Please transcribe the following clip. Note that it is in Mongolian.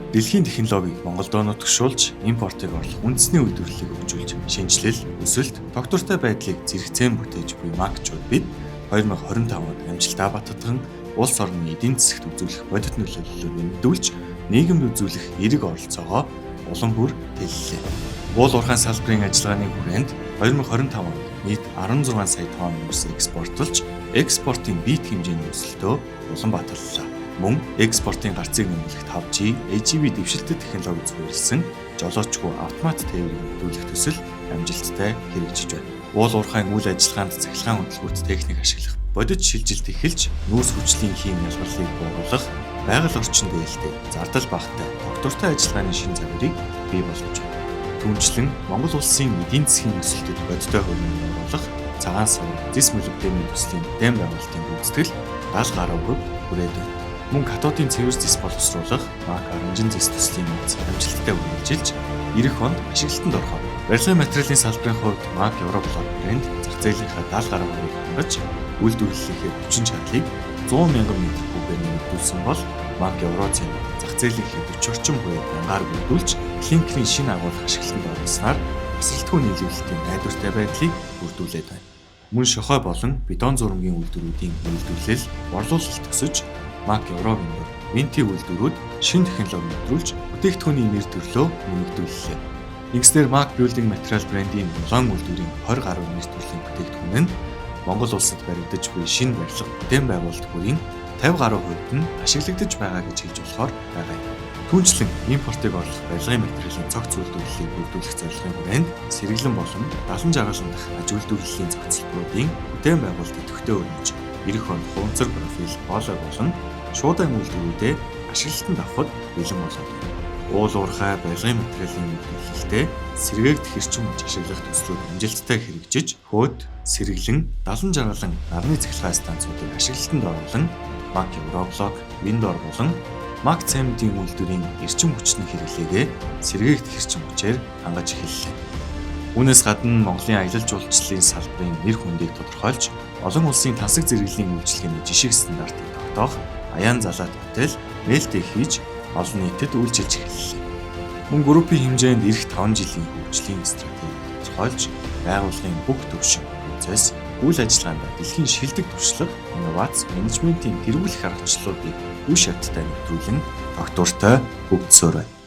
Дэлхийн технологиг Монголд нутагшуулж, импортыг орлох үндэсний үйлдвэрлэлийг хөгжүүлж, шинжилэл, өсөлт, тогтвортой байдлыг зэрэгцээн бүтээж буй МАГ-чууд бид 2025 онд амжилтаа баттган улс орны эдийн засагт үзүүлэх бодит нөлөөллөөр нэмэгдүүлж, нийгэмд үзүүлэх эерэг оролцоогоо улам бүр тэллээ. Уул уурхайн салбарын ажиллагааны хүрээнд 2025 онд нийт 16 сая тонн ус экспортлж, экспортын биет хэмжээний өсөлтөө Улаанбаатарлаа. Мөн экспортын гарцыг нэмэлт 5G, AGV дэвшилтэт технологи зөвөрлсөн жолоочгүй автомат тээврийн нэмэгдүүлэх төсөл амжилттай хэрэгжиж байна. Уул уурхайн үйл ажиллагаанд цахилгаан хөтөлбөрт техник ашиглах, бодит шилжилт эхэлж, нүүрс хүчлийн хийм ялгарлыг бууруулах, байгаль орчин дээлтэй, зардал багатай, тогтвортой ажиллагааны шин загварыг бий болгож байна. Түүнчлэн Монгол улсын эдийн засгийн өсөлтөд бодиттой хөрөнгө оруулах, цагаан сав, зэс мөлөвдөөний төслийн дэм байгуулалтын гүйцэтгэл 70 гаруй хувьд хүрээд байна. Мөн катодын цэвэр зэс боловсруулах МАГ 10 зэс төслийн нөөц амжилттай үргэлжилж, эх онд ашиглалтанд орохоор барилгын материалын салбарын хувьд МАГ Европлог брэнд зах зээлийнхаа 70 гаруй хувийг хангаж, үйлдвэрлэлийнхээ хүчин чадлыг 100 мянган метр кубээр нэмэгдүүлсэн бол МАГ Евразийн зах зээлийнхээ 40 орчим хувийг ангаар бүрдүүлж, клинкерийн шинэ агуулга ашиглалтанд орсноор тасралтгүй нийлүүлэлтийн найдвартай байдлыг бүрдүүлээд байна. Мөн шохой болон бетон зурмгийн үйлдвэрүүдийн үйлдвэрлэл, борлуулалт төсөж, МАГ Евровиндор винти үйлдвэрүүд шинэ технологи нэвтрүүлж, бүтээгдэхүүний нэр төрлөө нэмэгдүүллээ. Ингэснээр МАГ Building Material брендийн улаан үйлдвэрийн 20 гаруй нэр төрлийн бүтээгдэхүүн нь Монгол улсад баригдаж буй шинэ барилга бүтээн байгуулалт бүрийн 50 гаруй хувьд нь ашиглагдаж байгаа гэж хэлж болохоор байгаа юм. Түүнчлэн импортыг орлох барилгын материалын цогц үйлдвэрлэлийг бүрдүүлэх зорилгын хүрээнд сэргэлэн болон 70 жаргалан дахь аж үйлдвэрлэлийн зохицлтуудын бүтээн байгуулалт идэвхтэй өрнөж, эх онд хуванцар профил болоо болон шуудан үйлдвэрүүдэд ашиглалтанд авахд бэлэн болоод байна. Уул уурхай барилгын материалын үйлдвэрлэлтэй сэргээгдэх эрчим хүч ашиглах төслүүд амжилттай хэрэгжиж, хөөд, сэргэлэн, 70 жаргалан нарны цахилгаан станцуудыг ашиглалтанд оруулан МАГ Европлог, Виндор болон МАГ цементийн үйлдвэрийн эрчим хүчний хэрэглээгээ сэргээгдэх эрчим хүчээр хангаж эхэллээ. Үүнээс гадна Монголын аялал жуулчлалын салбарын нэр хүндийг тодорхойлж, олон улсын тансаг зэрэглэлийн үйлчилгээний жишг стандартыг тогтоох Аяан Залаад хотел нээлттэй хийж олон нийтэд үйлчилж эхэллээ. Мөн группийн хэмжээнд эх 5 жилийн хөгжлийн стратеги тодорхойлж, байгууллагын бүх түвшин процесс, үйл ажиллагаанд дэлхийн шилдэг туршлага, инновац, менежментийн тэргүүлэх аргачлалуудыг үе шаттай нэвтрүүлэн тогтвортой хөгжсөөр байна.